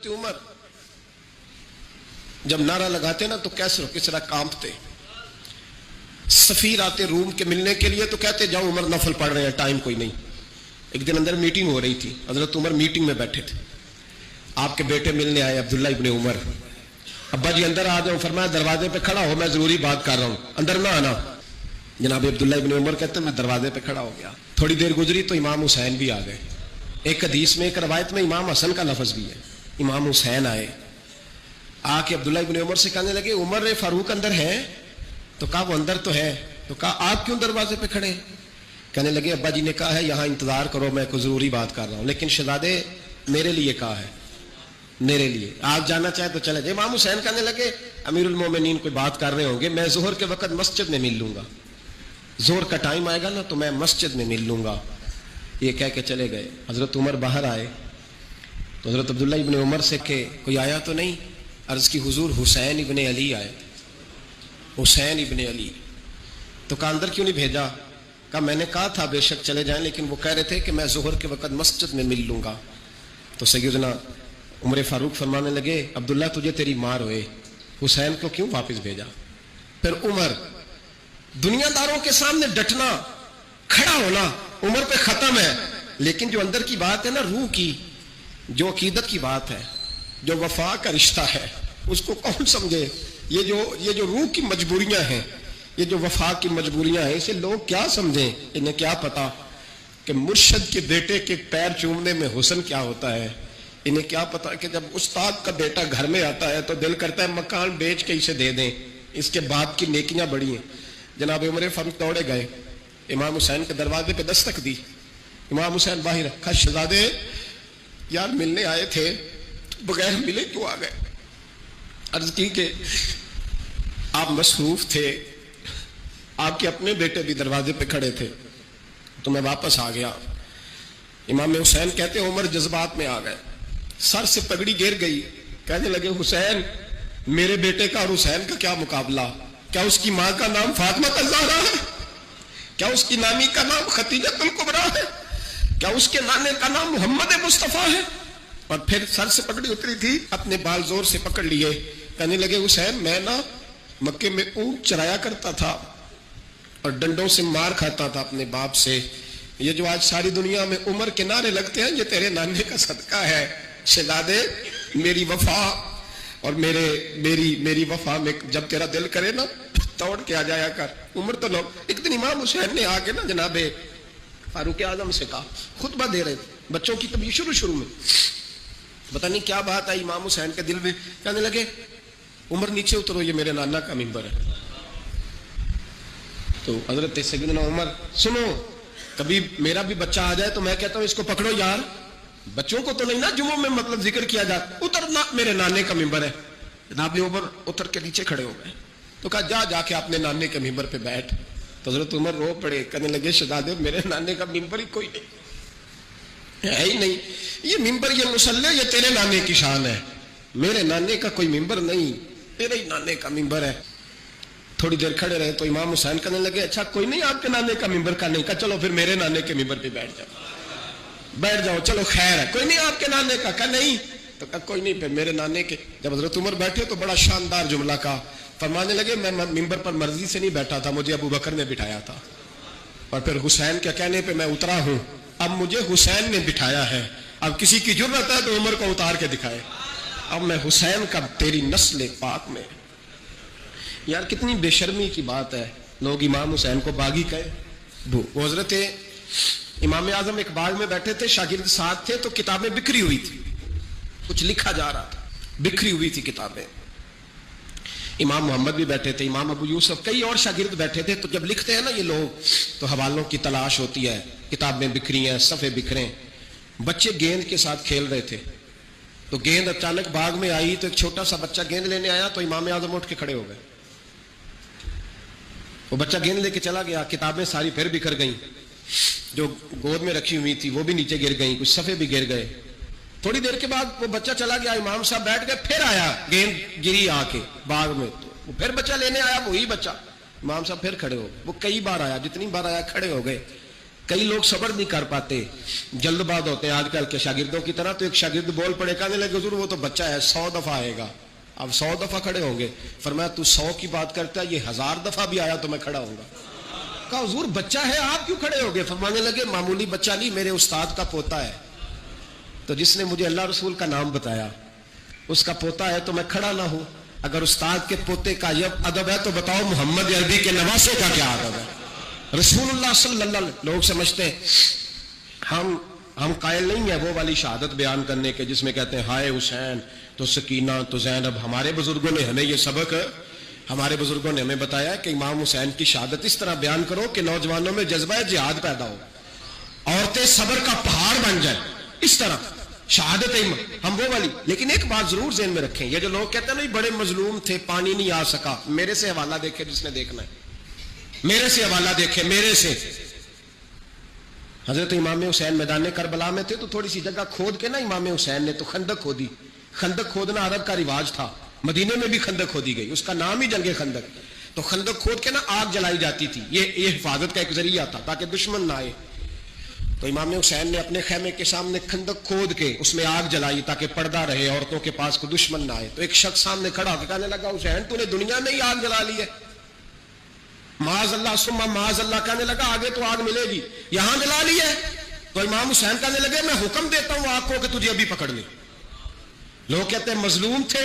उमर जब नारा लगाते ना तो कैसर किसरा कांपते। सफीर आते रूम के मिलने के लिए तो कहते जाओ उमर नफल पढ़ रहे हैं, टाइम कोई नहीं। एक दिन अंदर मीटिंग हो रही थी, हजरत उमर मीटिंग में बैठे थे, आपके बेटे मिलने आए अब्दुल्ला इब्ने उमर। अब्बा जी अंदर आ जाओ, फरमाया दरवाजे पे खड़ा हो, मैं जरूरी बात कर रहा हूं, अंदर ना आना। जनाब अब्दुल्ला इब्ने उमर कहते मैं दरवाजे पे खड़ा हो गया। थोड़ी देर गुजरी तो इमाम हुसैन भी आ गए। एक हदीस में, एक रवायत में इमाम हसन का लफ्ज भी है। इमाम हुसैन आए, आके अब्दुल्ला इब्ने उमर से कहने लगे उमर फारूक अंदर है? तो कहा वो अंदर तो है। तो कहा आप क्यों दरवाजे पे खड़े? कहने लगे अब्बा जी ने कहा है यहाँ इंतजार करो, मैं कोई जरूरी बात कर रहा हूँ, लेकिन शहजादे मेरे लिए कहा है, मेरे लिए, आप जाना चाहे तो चले जाए। इमाम हुसैन कहने लगे अमीरुल मोमिनीन कोई बात कर रहे होंगे, मैं जोहर के वक्त मस्जिद में मिल लूंगा, जोहर का टाइम आएगा ना तो मैं मस्जिद में मिल लूंगा। ये कह के चले गए। हजरत उमर बाहर आए तो हजरत अब्दुल्ला इब्ने उमर से के कोई आया तो नहीं? अर्ज की हुजूर हुसैन इब्ने अली आए। हुसैन इब्ने अली। तो कहा अंदर क्यों नहीं भेजा? कहा मैंने कहा था बेशक चले जाएं, लेकिन वो कह रहे थे कि मैं जोहर के वक्त मस्जिद में मिल लूंगा। तो सैयदना उमर फारूक फरमाने लगे अब्दुल्ला तुझे तेरी मार होए, हुसैन को क्यों वापस भेजा? फिर उमर दुनियादारों के सामने डटना, खड़ा होना उमर पे खत्म है, लेकिन जो अंदर की बात है ना, रूह की, जो अकीदत की बात है, जो वफा का रिश्ता है, उसको कौन समझे? ये जो रूह की मजबूरियां हैं, ये जो वफा की मजबूरियां हैं, इसे लोग क्या समझें? इन्हें क्या पता कि मुर्शद के बेटे के पैर चूमने में हुस्न क्या होता है? इन्हें क्या पता कि जब उस्ताद का बेटा घर में आता है तो दिल करता है मकान बेच के इसे दे दें, इसके बाप की नेकियां बड़ी हैं। जनाब उमर फारूक दौड़े गए, इमाम हुसैन के दरवाजे पे दस्तक दी। इमाम हुसैन बाहर रखा, शहजादे यार मिलने आए थे, बगैर मिले क्यों आ गए? अर्ज की कि आप मसरूफ थे, आपके अपने बेटे भी दरवाजे पे खड़े थे, तो मैं वापस आ गया। इमाम हुसैन कहते उमर जज्बात में आ गए, सर से पगड़ी गिर गई, कहने लगे हुसैन मेरे बेटे का और हुसैन का क्या मुकाबला? क्या उसकी मां का नाम फातिमा ज़हरा है? क्या उसकी नानी का नाम खतीजतुल कुबरा है? क्या उसके नाने का नाम मोहम्मद मुस्तफा है? और फिर सर से पगड़ी उतरी थी, अपने बाल जोर से पकड़ लिए, कहने लगे हुसैन मैं ना मक्के में ऊंट चराया करता था और डंडों से मार खाता था अपने बाप से। ये जो आज सारी दुनिया में उमर के नारे लगते हैं, ये तेरे नाने का सदका है। शहजादे मेरी वफा और मेरी वफा में जब तेरा दिल करे ना तोड़ के आ जाया कर। उमर तो लोग, एक दिन इमाम हुसैन ने आके ना जनाबे फारूक आजम से कहा, खुतबा दे रहे थे, बच्चों की कभी शुरू में पता नहीं क्या बात आई इमाम हुसैन के दिल में, कहने लगे उमर नीचे उतरो, ये मेरे नाना का मिंबर है। तो हजरत सैयदना उमर, सुनो कभी मेरा भी बच्चा आ जाए तो मैं कहता हूं इसको पकड़ो यार, बच्चों को तो नहीं ना जुम्मों में मतलब जिक्र किया जाता, उतरना मेरे नाने का मिंबर है। जनाब उमर उतर के नीचे खड़े हो गए। तो कहा जाके अपने नाने के मिंबर पे बैठ। तो हजरत उमर रो पड़े, कहने लगे शहजादे मेरे नाने का मिंबर ही कोई नहीं है ही नहीं, ये मिंबर ये मुसल्ले ये तेरे नाने की शान है, मेरे नाने का कोई मिंबर नहीं, तेरे ही नाने का मिंबर है। थोड़ी देर खड़े रहे तो इमाम हुसैन कहने लगे अच्छा कोई नहीं आपके नाने का मिंबर का नहीं? कहा चलो फिर मेरे नाने के मिंबर पे बैठ जाओ, चलो खैर है, कोई नहीं आपके नाने का? कहा नहीं। तो कहा कोई नहीं फिर मेरे नाने के। जब हजरत उमर बैठे तो बड़ा शानदार जुमला कहा, फरमाने लगे मैं मिंबर पर मर्जी से नहीं बैठा था, मुझे अबू बकर ने बिठाया था, और फिर हुसैन के कहने पे मैं उतरा हूं, अब मुझे हुसैन ने बिठाया है, अब किसी की जुर्रत है तो उमर को उतार के दिखाए, अब मैं हुसैन का तेरी नस्ल पाक में। यार कितनी बेशर्मी की बात है, लोग इमाम हुसैन को बागी कहे। वो हजरत इमाम आजम एक बाग में बैठे थे, शागिर्द साथ थे, तो किताबें बिखरी हुई थी, कुछ लिखा जा रहा था, बिखरी हुई थी किताबें। इमाम मोहम्मद भी बैठे थे, इमाम अबू यूसुफ, कई और शागिर्द बैठे थे। तो जब लिखते हैं ना ये लोग तो हवालों की तलाश होती है, किताबें बिखरी हैं, सफ़े बिखरे। बच्चे गेंद के साथ खेल रहे थे, तो गेंद अचानक बाग में आई, तो एक छोटा सा बच्चा गेंद लेने आया, तो इमाम आजम उठ के खड़े हो गए। वो बच्चा गेंद लेके चला गया, किताबें सारी फिर बिखर गई, जो गोद में रखी हुई थी वो भी नीचे गिर गई, कुछ सफ़े भी गिर गए। थोड़ी देर के बाद वो बच्चा चला गया, इमाम साहब बैठ गए, फिर आया, गेंद गिरी आके बाग में, तो वो फिर बच्चा लेने आया, वही बच्चा, इमाम साहब फिर खड़े हो गए। वो कई बार आया, जितनी बार आया खड़े हो गए। کئی لوگ صبر نہیں کر پاتے، جلد باز ہوتے ہیں آج کل کے شاگردوں کی طرح. تو ایک شاگرد بول پڑے، کہنے لگے حضور وہ تو بچہ ہے 100 دفعہ آئے گا. اب 100 دفعہ کھڑے ہوں گے. فرمایا تو 100 کی بات کرتا ہے، یہ 1000 دفعہ بھی آیا تو میں کھڑا ہوں گا. کہا حضور بچہ ہے آپ کیوں کھڑے ہو گے؟ فرمانے لگے معمولی بچہ نہیں، میرے استاد کا پوتا ہے. تو جس نے مجھے اللہ رسول کا نام بتایا اس کا پوتا ہے تو میں کھڑا نہ ہوں. اگر استاد کے پوتے کا یہ ادب ہے تو بتاؤ محمد عربی کے نواسے کا کیا ادب ہے؟ رسول اللہ صلی اللہ علیہ وسلم. لوگ سمجھتے ہیں ہم قائل نہیں ہیں وہ والی شہادت بیان کرنے کے جس میں کہتے ہیں ہائے حسین تو سکینہ تو زینب. ہمارے بزرگوں نے ہمیں یہ سبق، ہمارے بزرگوں نے ہمیں بتایا کہ امام حسین کی شہادت اس طرح بیان کرو کہ نوجوانوں میں جذبہ جہاد پیدا ہو، عورتیں صبر کا پہاڑ بن جائیں. اس طرح شہادت ہم وہ والی. لیکن ایک بات ضرور ذہن میں رکھیں، یہ جو لوگ کہتے ہیں نہیں بڑے مظلوم تھے پانی نہیں آ سکا، میرے سے حوالہ دیکھے جس نے دیکھنا ہے، میرے سے حوالہ دیکھے. میرے سے حضرت امام حسین میدان کربلا میں تھے تو تھوڑی سی جگہ کھود کے نا امام حسین نے تو خندق کھودی. خندق کھودنا عرب کا رواج تھا، مدینے میں بھی خندق کھودی گئی، اس کا نام ہی جنگ خندق. تو خندق کھود کے نا آگ جلائی جاتی تھی، یہ حفاظت کا ایک ذریعہ تھا تاکہ دشمن نہ آئے. تو امام حسین نے اپنے خیمے کے سامنے خندق کھود کے اس میں آگ جلائی تاکہ پردہ رہے، عورتوں کے پاس کو دشمن نہ آئے. تو ایک شخص سامنے کھڑا ہو کے کہنے لگا حسین تو نے دنیا میں ہی آگ جلا لی ہے. معاذ اللہ ثم معاذ اللہ. کہنے لگا آگے تو آگ ملے گی، یہاں جلا لی ہے. تو امام حسین کہنے لگے میں حکم دیتا ہوں آگ کو کہ تجھے ابھی پکڑ لے. لوگ کہتے ہیں مظلوم تھے،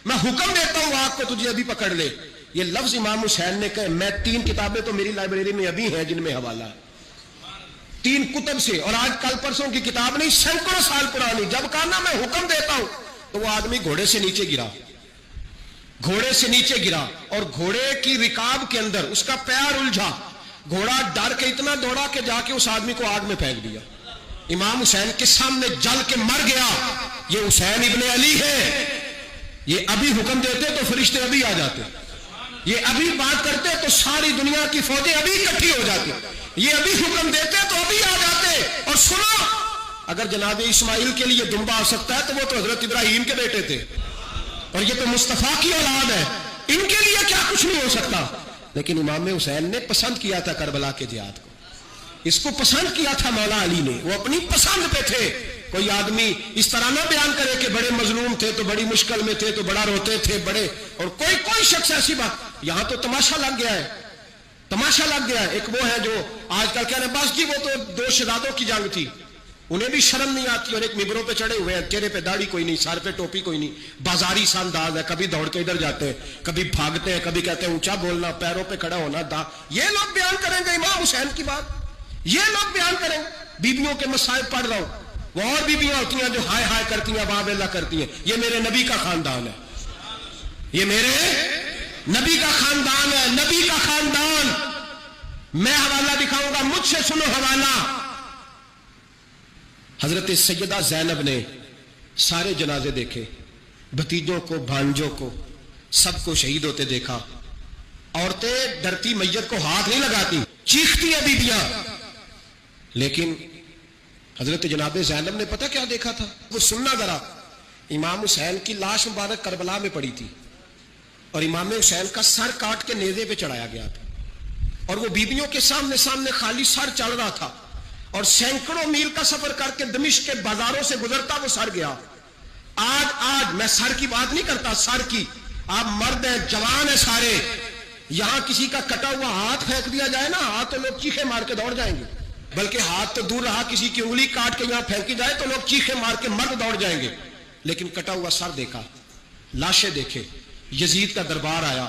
میں حکم دیتا ہوں آگ کو تجھے ابھی پکڑ لے. یہ لفظ امام حسین نے کہے. میں 3 کتابیں تو میری لائبریری میں ابھی ہیں جن میں حوالہ ہے، 3 کتب سے، اور آج کل پرسوں کی کتاب نہیں، سینکڑوں سال پرانی. جب کہا نا میں حکم دیتا ہوں تو وہ آدمی گھوڑے سے نیچے گرا، گھوڑے سے نیچے گرا اور گھوڑے کی رکاب کے اندر اس کا پیر الجھا. گھوڑا ڈر کے اتنا دوڑا کہ جا کے اس آدمی کو آگ میں پھینک دیا. امام حسین کے سامنے جل کے مر گیا. یہ حسین ابن علی ہے. یہ ابھی حکم دیتے تو فرشتے ابھی آ جاتے، یہ ابھی بات کرتے تو ساری دنیا کی فوجیں ابھی اکٹھی ہو جاتی، یہ ابھی حکم دیتے تو ابھی آ جاتے. اور سنو، اگر جناب اسماعیل کے لیے دمبا آ سکتا ہے تو وہ تو حضرت ابراہیم کے بیٹے تھے، اور یہ تو مصطفیٰ کی اولاد ہے، ان کے لیے کیا کچھ نہیں ہو سکتا. لیکن امام حسین نے پسند کیا تھا کربلا کے جہاد کو، اس کو پسند کیا تھا مولا علی نے، وہ اپنی پسند پہ تھے. کوئی آدمی اس طرح نہ بیان کرے کہ بڑے مظلوم تھے تو بڑی مشکل میں تھے تو بڑا روتے تھے بڑے، اور کوئی شخص ایسی بات. یہاں تو تماشا لگ گیا ہے، تماشا لگ گیا ہے. ایک وہ ہے جو آج کل کہہ رہے ہیں بس جی وہ تو 2 شہزادوں کی جنگ تھی، انہیں بھی شرم نہیں آتی، اور ایک ممبروں پہ چڑھے ہوئے ہیں، چہرے پہ داڑھی کوئی نہیں، سر پہ ٹوپی کوئی نہیں، بازاری سا انداز ہے، کبھی دوڑ کے ادھر جاتے ہیں، کبھی بھاگتے ہیں، کبھی کہتے ہیں اونچا بولنا، پیروں پہ کھڑا ہونا. یہ لوگ بیان کریں گے امام حسین کی بات، یہ لوگ بیان کریں. بیویوں کے مصائب پڑھ رہا ہوں، وہ اور بیویاں ہوتی ہیں جو ہائے ہائے کرتی ہیں، باب اللہ کرتی ہیں. یہ میرے نبی کا خاندان ہے، یہ میرے نبی کا خاندان ہے، نبی کا خاندان. میں حوالہ دکھاؤں گا، مجھ سے سنو حوالہ. حضرت سیدہ زینب نے سارے جنازے دیکھے، بھتیجوں کو، بھانجوں کو، سب کو شہید ہوتے دیکھا. عورتیں ڈرتی میت کو ہاتھ نہیں لگاتی، چیختی ہیں بیویاں. لیکن حضرت جناب زینب نے پتہ کیا دیکھا تھا؟ وہ سننا ذرا. امام حسین کی لاش مبارک کربلا میں پڑی تھی اور امام حسین کا سر کاٹ کے نیزے پہ چڑھایا گیا تھا، اور وہ بیویوں کے سامنے خالی سر چڑھ رہا تھا، اور سینکڑوں میل کا سفر کر کے دمشق کے بازاروں سے گزرتا وہ سر گیا. آج میں سر کی بات نہیں کرتا، سر کی. آپ مرد ہیں، جوان ہیں سارے، یہاں کسی کا کٹا ہوا ہاتھ پھینک دیا جائے نا، ہاتھ تو لوگ چیخے مار کے دوڑ جائیں گے. بلکہ ہاتھ تو دور رہا، کسی کی انگلی کاٹ کے یہاں پھینکی جائے تو لوگ چیخے مار کے مرد دوڑ جائیں گے. لیکن کٹا ہوا سر دیکھا، لاشیں دیکھے. یزید کا دربار آیا،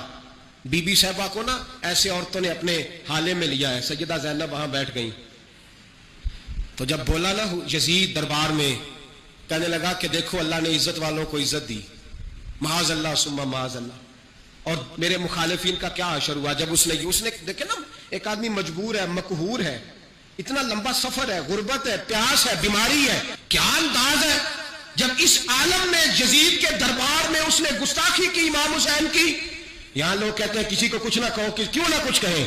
بی بی صاحبہ کو نا ایسے عورتوں نے اپنے حالے میں لیا ہے. سیدہ زینب وہاں بیٹھ گئی. تو جب بولا نا یزید دربار میں، کہنے لگا کہ دیکھو اللہ نے عزت والوں کو عزت دی، معاذ اللہ ثم معاذ اللہ. اور میرے مخالفین کا کیا حشر ہوا جب اس نے دیکھے نا، ایک آدمی مجبور ہے، مقہور ہے، اتنا لمبا سفر ہے، غربت ہے، پیاس ہے، بیماری ہے، کیا انداز ہے جب اس عالم میں یزید کے دربار میں اس نے گستاخی کی امام حسین کی. یہاں لوگ کہتے ہیں کسی کو کچھ نہ کہو، کہ کیوں نہ کچھ کہیں.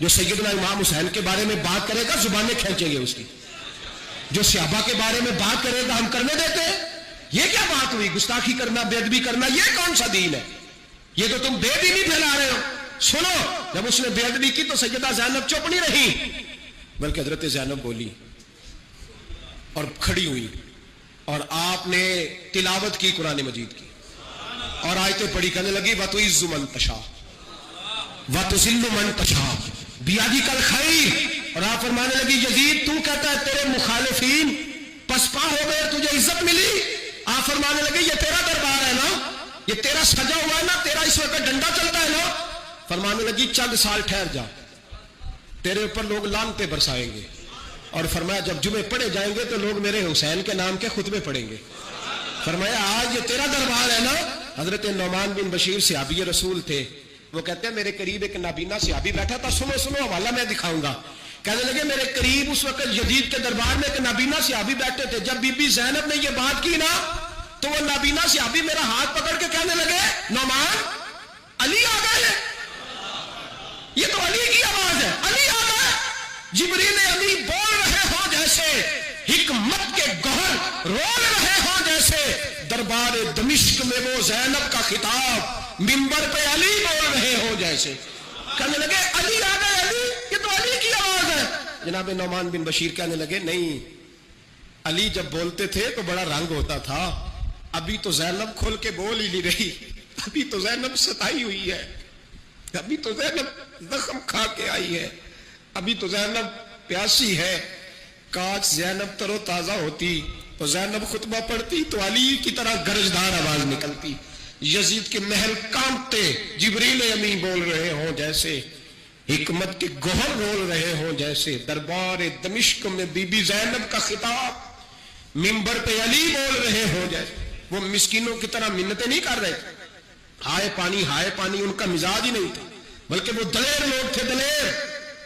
جو سیدنا امام حسین کے بارے میں بات کرے گا زبانیں کھینچیں گے اس کی، جو صحابہ کے بارے میں بات کرے گا ہم کرنے دیتے ہیں. یہ کیا بات ہوئی؟ گستاخی کرنا، بے ادبی کرنا، یہ کون سا دین ہے؟ یہ تو تم بے دینی پھیلا رہے ہو. سنو، جب اس نے بے ادبی کی تو سیدہ زینب چپ نہیں رہی. बल्कि हजरत ज़ैनब बोली और खड़ी हुई और आपने तिलावत की कुरान मजीद की और आयतें पढ़ी, कहने लगी वतुइज़्ज़ु मन तशा वतुज़िल्लु मन तशा बियदिकल खैर। और आप फरमाने लगी यजीद तू कहता है तेरे मुखालिफीन पसपा हो गए, तुझे इज्जत मिली। आप फरमाने लगे ये तेरा दरबार है ना, ये तेरा सजा हुआ है ना, तेरा इस वक्त डंडा चलता है ना। फरमाने लगी चंद साल ठहर जा, तेरे ऊपर लोग लानते बरसाएंगे। और फरमाया जब जुमे पढ़े जाएंगे तो लोग मेरे हुसैन के नाम के खुतबे पढ़ेंगे। फरमाया आज ये तेरा दरबार है ना। हजरत नौमान बिन बशीर सहाबी रसूल थे, वो कहते हैं मेरे करीब एक नाबीना सहाबी बैठा था, सुनो सुनो हवाला मैं दिखाऊंगा। कहने लगे मेरे करीब उस वक्त यजीद के दरबार में एक नाबीना सहाबी बैठे थे, जब बीबी ज़ैनब ने ये बात की ना तो वो नाबीना सहाबी मेरा हाथ पकड़ के कहने लगे नौमान अली आ गए, ये तो अली की आवाज है, अली आ गए। जिब्रील अली बोल रहे हो जैसे, हिकमत के गौहर रोल रहे हो जैसे, दरबार दमिश्क में वो ज़ैनब का खिताब मिंबर पे अली बोल रहे हो जैसे। कहने लगे अली आ गए, अली, ये तो अली की आवाज है। जनाब नौमान बिन बशीर कहने लगे नहीं, अली जब बोलते थे तो बड़ा रंग होता था, अभी तो ज़ैनब खोल के बोल ही नहीं रही, अभी तो ज़ैनब सताई हुई है, अभी तो ज़ैनब जख्म खा के आई है, अभी तो ज़ैनब प्यासी है। काश ज़ैनब तरो ताजा होती तो ज़ैनब खुतबा पढ़ती तो अली की तरह गरजदार आवाज निकलती। यजीद के महल कांपते, जिब्रील अमी बोल रहे हो जैसे, हिकमत के गोहर रोल रहे हो जैसे, दरबार दमिश्क में बीबी ज़ैनब का खिताब मिंबर पे अली बोल रहे हो जैसे। वो मिस्किनों की तरह मिन्नतें नहीं कर रहे थे, हाय पानी उनका मिजाज ही नहीं था, बल्कि वो दलेर लोग थे, दलेर,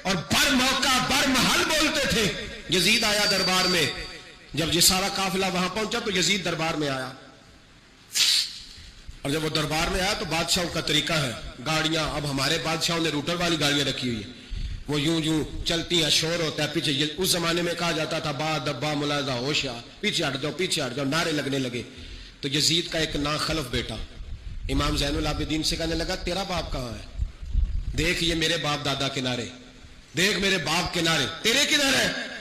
और बर मौका बर महल बोलते थे। यजीद आया दरबार में, जब ये सारा काफिला वहां पहुंचा तो यजीद दरबार में आया, और जब वो दरबार में आया तो बादशाहों का तरीका है, गाड़ियां, अब हमारे बादशाहों ने रूटर वाली गाड़ियां रखी हुई है, वो यूं यूं चलती हैं, शोर होता है पीछे। उस जमाने में कहा जाता था बा दब्बा मुलाजा होशियार, पीछे हट जाओ, नारे लगने लगे। तो यजीद का एक नाखलफ बेटा इमाम ज़ैनुल आबिदीन से कहने लगा तेरा बाप कहाँ है, देख ये मेरे बाप दादा के नारे, देख मेरे बाप के नारे, तेरे किधर है।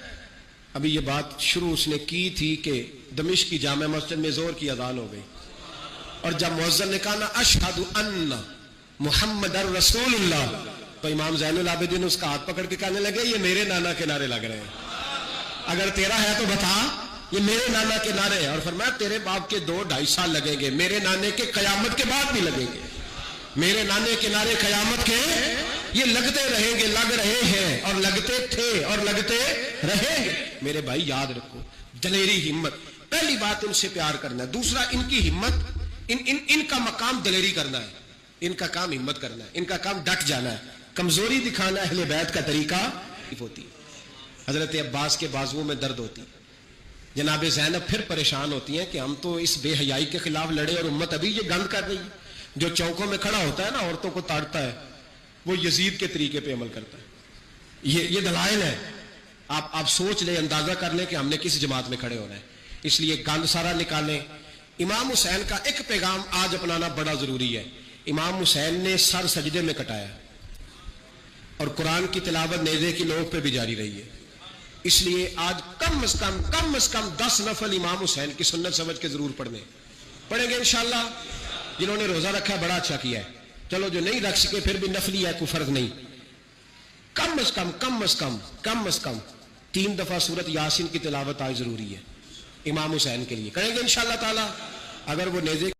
अभी ये बात शुरू उसने की थी कि दमिश्क की जामे मस्जिद में जोर की अजान हो गई, और जब मुअज्जिन ने कहा ना अशहदु अन्ना मुहम्मदर रसूलुल्लाह, तो इमाम ज़ैनुल आबिदीन उसका हाथ पकड़ के कहने लगे ये मेरे नाना के नारे लग रहे हैं, अगर तेरा है तो बता, ये मेरे नाना के नारे हैं। और फरमाया तेरे बाप के 2-2.5 साल लगेंगे, मेरे नाने के कयामत के बाद भी लगेंगे, मेरे नाने के नारे कयामत के ये लगते रहेंगे, लग रहे हैं और लगते थे और लगते रहेंगे। मेरे भाई याद रखो, दलेरी हिम्मत, पहली बात इनसे प्यार करना है, दूसरा इनकी हिम्मत, इनका मकाम दलेरी करना है, इनका काम हिम्मत करना है, इनका काम डट जाना है, कमजोरी दिखाना अहले बैत का तरीका होती है। हजरत अब्बास के बाजुओं में दर्द होती, जनाब ज़ैनब फिर परेशान होती हैं कि हम तो इस बेहयाई के खिलाफ लड़े और उम्मत अभी ये गंद कर रही है। जो चौकों में खड़ा होता है ना, औरतों को ताड़ता है, वो यजीद के तरीके पे अमल करता है। ये दलाइल है, आप सोच ले, अंदाजा कर ले कि हमने किस जमात में खड़े होना है। इसलिए गंद सारा निकालें। इमाम हुसैन का एक पैगाम आज अपनाना बड़ा जरूरी है। इमाम हुसैन ने सर सजदे में कटाया और कुरान की तिलावत नेज़े की नोक पे भी जारी रही है। इसलिए आज कम से कम 10 नफल इमाम हुसैन की सुन्नत समझ के जरूर पढ़ेंगे इंशाअल्लाह। जिन्होंने रोजा रखा बड़ा अच्छा किया है, चलो जो नहीं रख सके फिर भी नफली है, कोई फर्क नहीं। कम से कम 3 दफा सूरत यासीन की तिलावत आज जरूरी है इमाम हुसैन के लिए, करेंगे इंशाअल्लाह ताला। अगर वो नेज़े